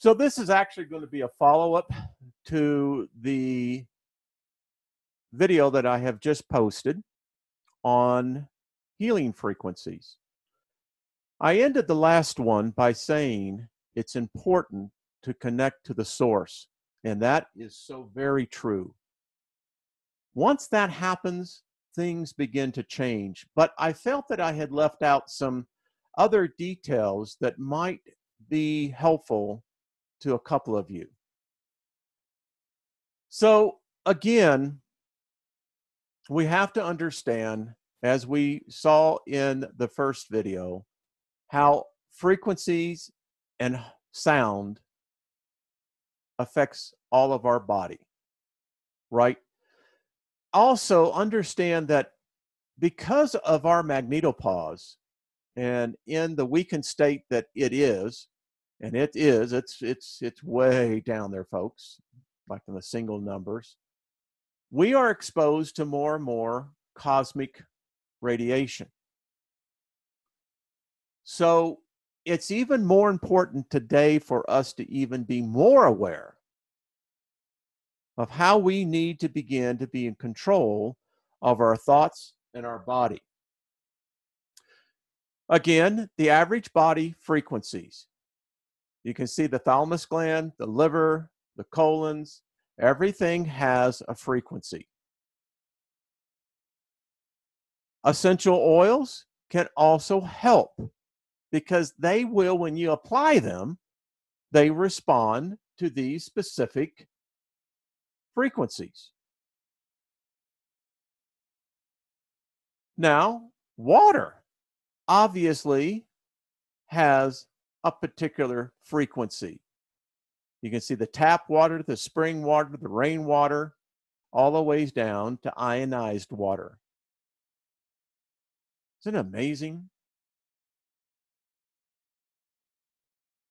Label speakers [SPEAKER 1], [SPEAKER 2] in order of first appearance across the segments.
[SPEAKER 1] So this is actually going to be a follow-up to the video that I have just posted on healing frequencies. I ended the last one by saying it's important to connect to the source, and that is so very true. Once that happens, things begin to change, but I felt that I had left out some other details that might be helpful to a couple of you. So again, we have to understand, as we saw in the first video, how frequencies and sound affects all of our body, right? Also understand that because of our magnetopause and in the weakened state that it is, and it's way down there, folks, like in the single numbers, we are exposed to more and more cosmic radiation. So it's even more important today for us to even be more aware of how we need to begin to be in control of our thoughts and our body. Again, the average body frequencies. You can see the thalamus gland, the liver, the colons, everything has a frequency. Essential oils can also help because they will, when you apply them, they respond to these specific frequencies. Now, water obviously has a particular frequency. You can see the tap water, the spring water, the rainwater, all the ways down to ionized water. Isn't it amazing?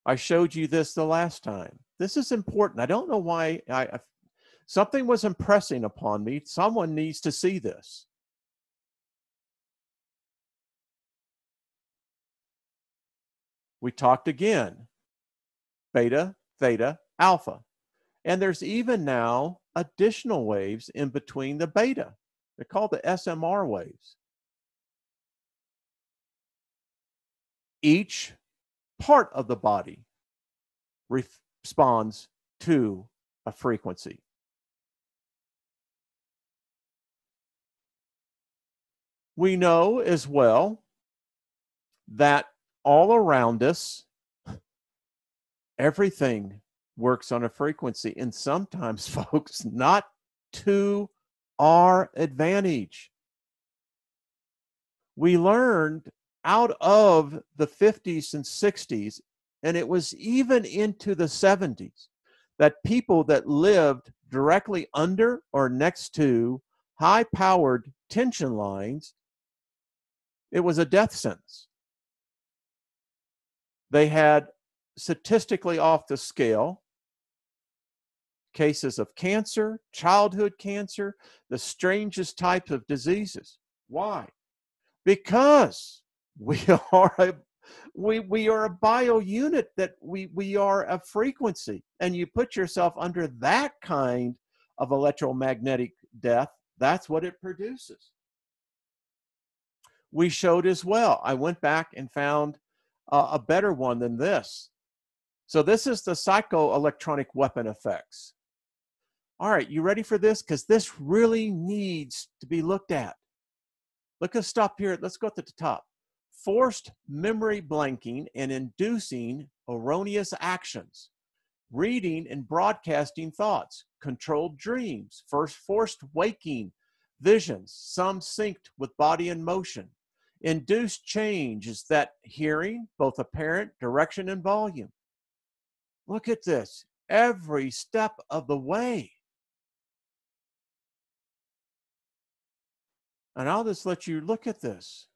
[SPEAKER 1] I showed you this the last time. This is important. I don't know why. Something was impressing upon me. Someone needs to see this. We talked again, beta, theta, alpha. And there's even now additional waves in between the beta. They're called the SMR waves. Each part of the body responds to a frequency. We know as well that all around us, everything works on a frequency, and sometimes, folks, not to our advantage. We learned out of the 50s and 60s, and it was even into the 70s, that people that lived directly under or next to high-powered tension lines, it was a death sentence. They had statistically off the scale cases of cancer, childhood cancer, the strangest types of diseases. Why? Because we are a bio unit, that we are a frequency, and you put yourself under that kind of electromagnetic death, that's what it produces. We showed as well. I went back and found a better one than this. So this is the psychoelectronic weapon effects. All right, you ready for this? Because this really needs to be looked at. Let's stop here. Let's go to the top. Forced memory blanking and inducing erroneous actions. Reading and broadcasting thoughts. Controlled dreams. Forced waking visions. Some synced with body and motion. Induced change is that hearing, both apparent, direction, and volume. Look at this. Every step of the way. And I'll just let you look at this.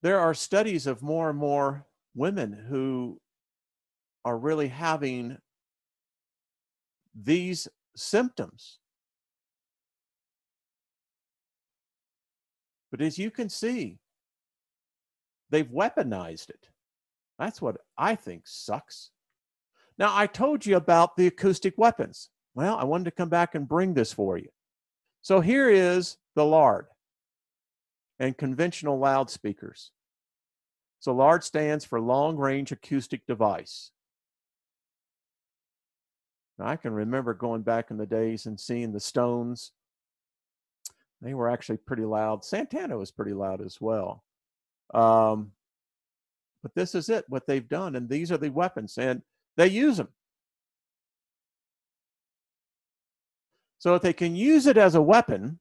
[SPEAKER 1] There are studies of more and more women who are really having these symptoms. But as you can see, they've weaponized it. That's what I think sucks. Now, I told you about the acoustic weapons. Well, I wanted to come back and bring this for you. So here is the LARD and conventional loudspeakers. So LARD stands for Long Range Acoustic Device. Now, I can remember going back in the days and seeing the Stones. They were actually pretty loud. Santana was pretty loud as well. But this is it, what they've done. And these are the weapons, and they use them. So if they can use it as a weapon,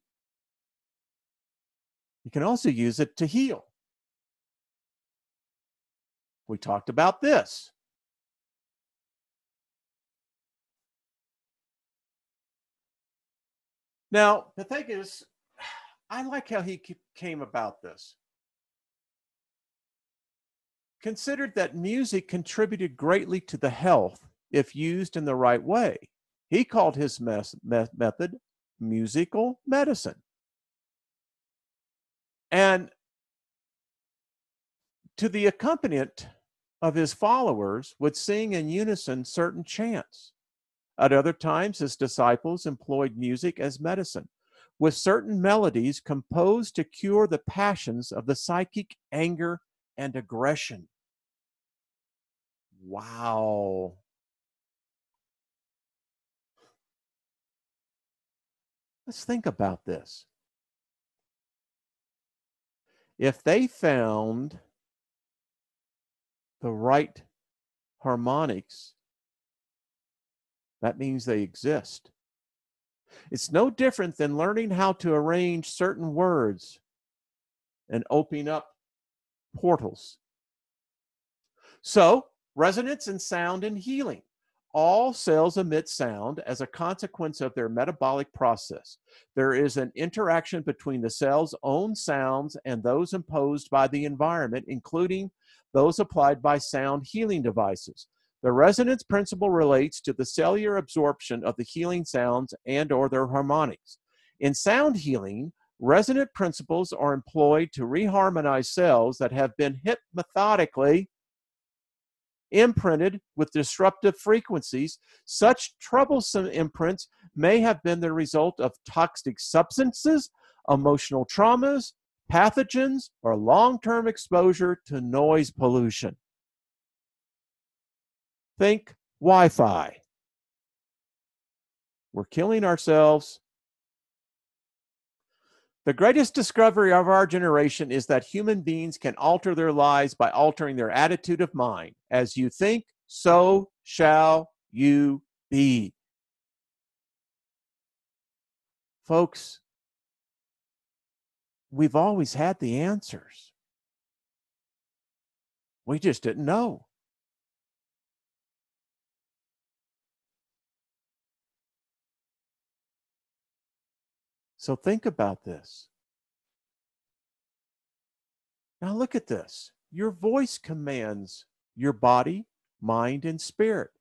[SPEAKER 1] you can also use it to heal. We talked about this. Now, the thing is, I like how he came about this. Considered that music contributed greatly to the health if used in the right way. He called his method musical medicine. And to the accompaniment of his followers would sing in unison certain chants. At other times, his disciples employed music as medicine, with certain melodies composed to cure the passions of the psychic anger and aggression. Wow. Let's think about this. If they found the right harmonics, that means they exist. It's no different than learning how to arrange certain words and opening up portals. So, resonance and sound and healing. All cells emit sound as a consequence of their metabolic process. There is an interaction between the cell's own sounds and those imposed by the environment, including those applied by sound healing devices. The resonance principle relates to the cellular absorption of the healing sounds and/or their harmonics. In sound healing, resonant principles are employed to reharmonize cells that have been methodically imprinted with disruptive frequencies. Such troublesome imprints may have been the result of toxic substances, emotional traumas, pathogens, or long-term exposure to noise pollution. Think Wi-Fi. We're killing ourselves. The greatest discovery of our generation is that human beings can alter their lives by altering their attitude of mind. As you think, so shall you be. Folks, we've always had the answers. We just didn't know. So think about this. Now look at this. Your voice commands your body, mind, and spirit.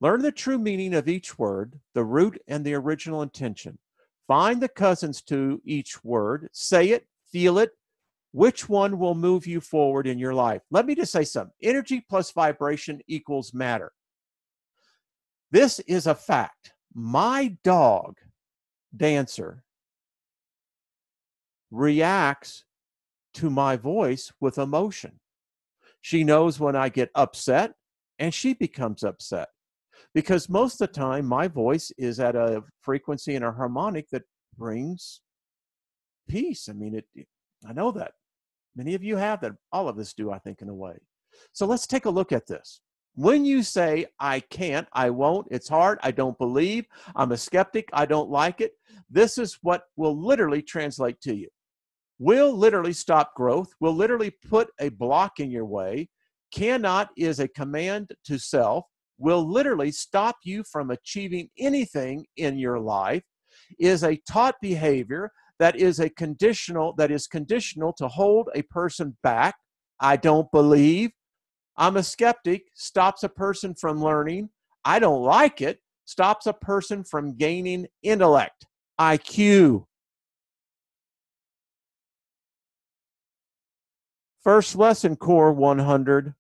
[SPEAKER 1] Learn the true meaning of each word, the root and the original intention. Find the cousins to each word. Say it, feel it. Which one will move you forward in your life? Let me just say something. Energy plus vibration equals matter. This is a fact. My dog, Dancer, reacts to my voice with emotion. She knows when I get upset, and she becomes upset. Because most of the time, my voice is at a frequency and a harmonic that brings peace. I mean, I know that. Many of you have that. All of us do, I think, in a way. So let's take a look at this. When you say, I can't, I won't, it's hard, I don't believe, I'm a skeptic, I don't like it, this is what will literally translate to you. Will literally stop growth, will literally put a block in your way. Cannot is a command to self, will literally stop you from achieving anything in your life, is a taught behavior that is conditional to hold a person back. I don't believe. I'm a skeptic, stops a person from learning. I don't like it, stops a person from gaining intellect, IQ. First lesson, Core 100.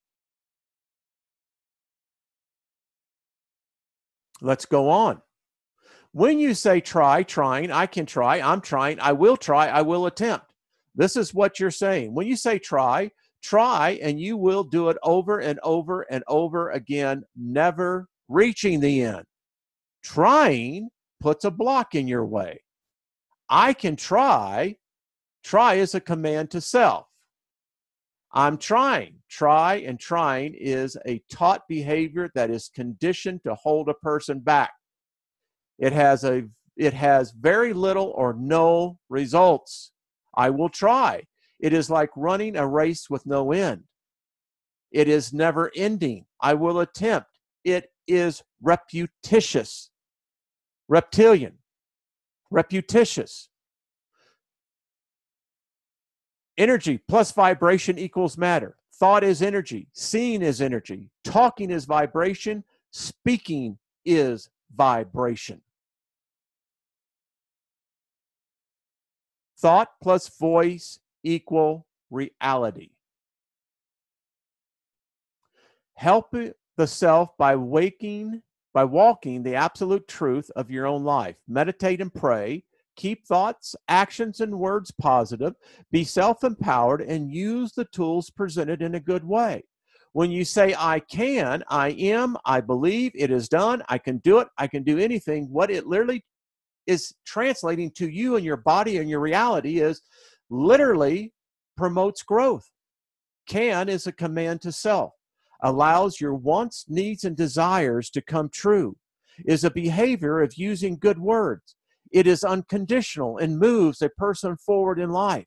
[SPEAKER 1] Let's go on. When you say try, trying, I can try, I'm trying, I will attempt. This is what you're saying. When you say try, try, and you will do it over and over and over again, never reaching the end. Trying puts a block in your way. I can try. Try is a command to self. I'm trying. Try and trying is a taught behavior that is conditioned to hold a person back. It has very little or no results. I will try. It is like running a race with no end. It is never ending. I will attempt. It is repetitious. Reptilian. Repetitious. Energy plus vibration equals matter. Thought is energy. Seeing is energy. Talking is vibration. Speaking is vibration. Thought plus voice equal reality. Help the self by walking the absolute truth of your own life. Meditate and pray. Keep thoughts, actions, and words positive. Be self-empowered and use the tools presented in a good way. When you say, I can, I am, I believe, it is done, I can do it, I can do anything, what it literally is translating to you and your body and your reality is literally promotes growth. Can is a command to self. Allows your wants, needs, and desires to come true. Is a behavior of using good words. It is unconditional and moves a person forward in life.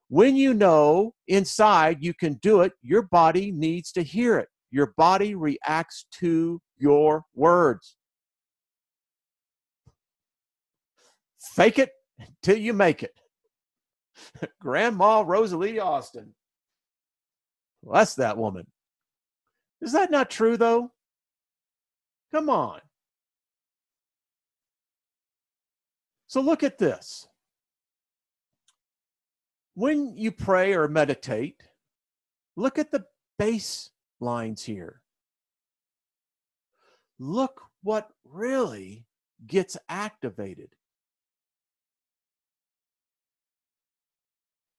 [SPEAKER 1] When you know inside you can do it, your body needs to hear it. Your body reacts to your words. Fake it till you make it. Grandma Rosalie Austin. Bless that woman. Is that not true, though? Come on. So look at this. When you pray or meditate, look at the baselines here. Look what really gets activated.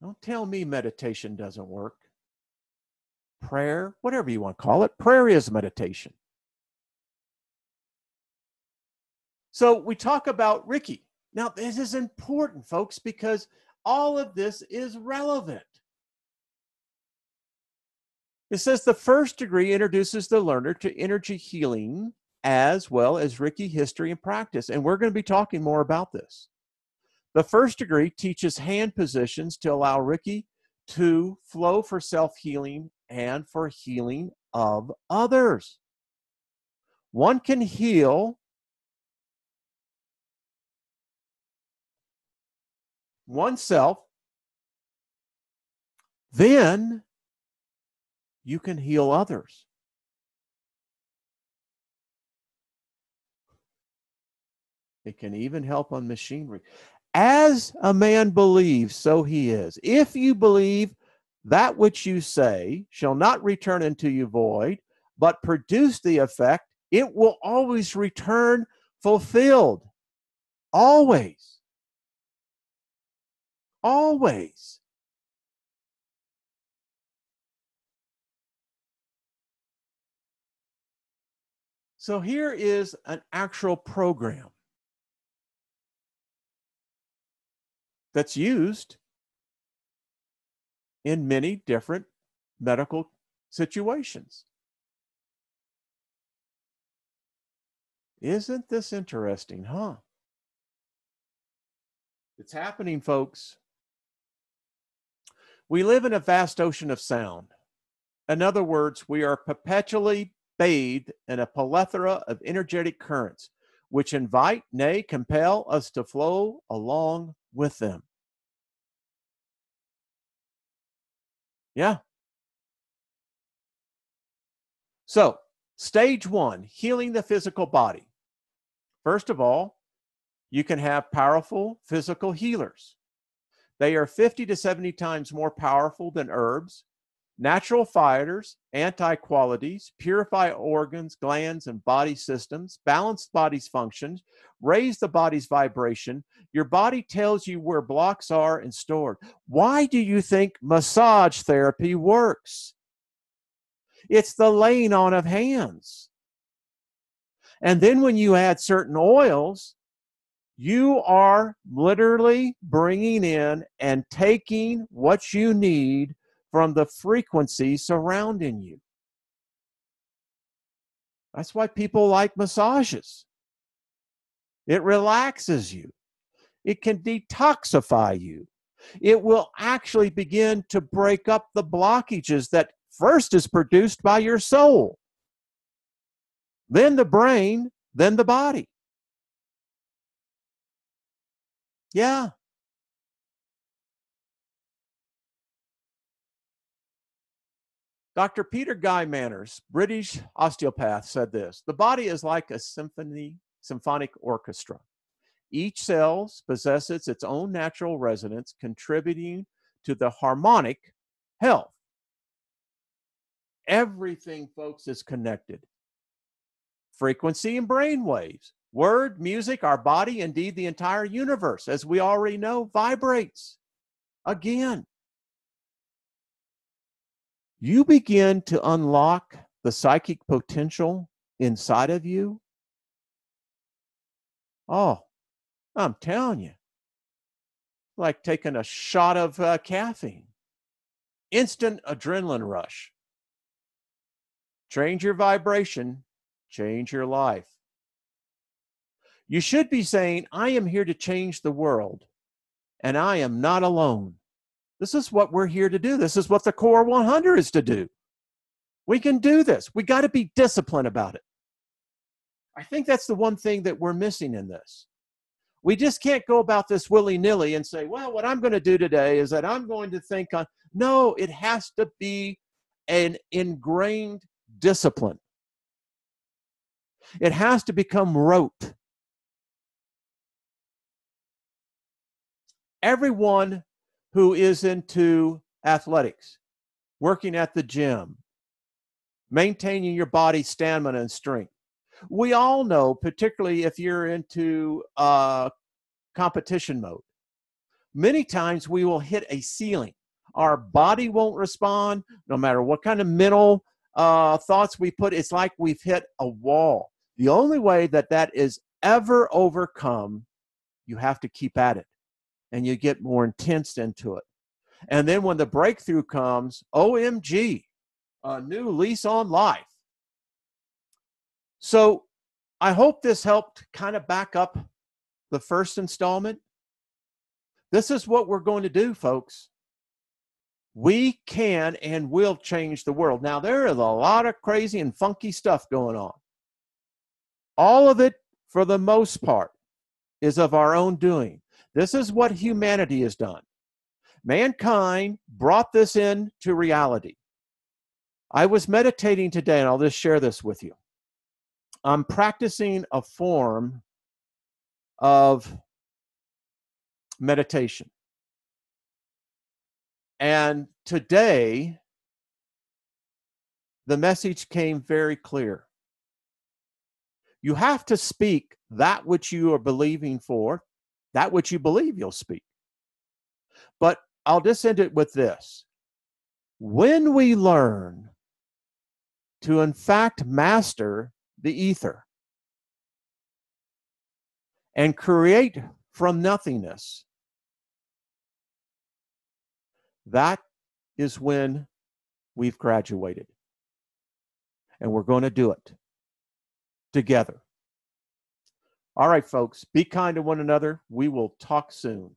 [SPEAKER 1] Don't tell me meditation doesn't work. Prayer, whatever you want to call it, prayer is meditation. So we talk about Ricky. Now, this is important, folks, because all of this is relevant. It says the first degree introduces the learner to energy healing as well as Reiki history and practice. And we're going to be talking more about this. The first degree teaches hand positions to allow Reiki to flow for self-healing and for healing of others. One can heal oneself, then you can heal others. It can even help on machinery. As a man believes, so he is. If you believe, that which you say shall not return unto you void, but produce the effect, it will always return fulfilled. Always. Always. So here is an actual program that's used in many different medical situations. Isn't this interesting, huh? It's happening, folks. We live in a vast ocean of sound. In other words, we are perpetually bathed in a plethora of energetic currents, which invite, nay, compel us to flow along with them. Yeah. So, stage one, healing the physical body. First of all, you can have powerful physical healers. They are 50 to 70 times more powerful than herbs, Natural fibers, anti-qualities, purify organs, glands, and body systems, balance body's functions, raise the body's vibration. Your body tells you where blocks are and stored. Why do you think massage therapy works? It's the laying on of hands. And then when you add certain oils, you are literally bringing in and taking what you need from the frequency surrounding you. That's why people like massages. It relaxes you. It can detoxify you. It will actually begin to break up the blockages that first is produced by your soul, then the brain, then the body. Yeah. Dr. Peter Guy Manners, British osteopath, said this: the body is like a symphonic orchestra. Each cell possesses its own natural resonance, contributing to the harmonic health. Everything, folks, is connected. Frequency and brain waves, word, music, our body, indeed the entire universe, as we already know, vibrates. Again, you begin to unlock the psychic potential inside of you. Oh, I'm telling you, like taking a shot of caffeine. Instant adrenaline rush. Change your vibration, change your life. You should be saying, I am here to change the world, and I am not alone. This is what we're here to do. This is what the Core 100 is to do. We can do this. We got to be disciplined about it. I think that's the one thing that we're missing in this. We just can't go about this willy-nilly and say, well, what I'm going to do today is that I'm going to think on. No, it has to be an ingrained discipline. It has to become rote. Everyone who is into athletics, working at the gym, maintaining your body's stamina and strength. We all know, particularly if you're into competition mode, many times we will hit a ceiling. Our body won't respond, no matter what kind of mental thoughts we put. It's like we've hit a wall. The only way that that is ever overcome, you have to keep at it, and you get more intense into it. And then when the breakthrough comes, OMG, a new lease on life. So I hope this helped kind of back up the first installment. This is what we're going to do, folks. We can and will change the world. Now, there is a lot of crazy and funky stuff going on. All of it, for the most part, is of our own doing. This is what humanity has done. Mankind brought this into reality. I was meditating today, and I'll just share this with you. I'm practicing a form of meditation. And today, the message came very clear. You have to speak that which you are believing for, that which you believe you'll speak. But I'll just end it with this. When we learn to, in fact, master the ether and create from nothingness, that is when we've graduated. And we're going to do it together. All right, folks, be kind to one another. We will talk soon.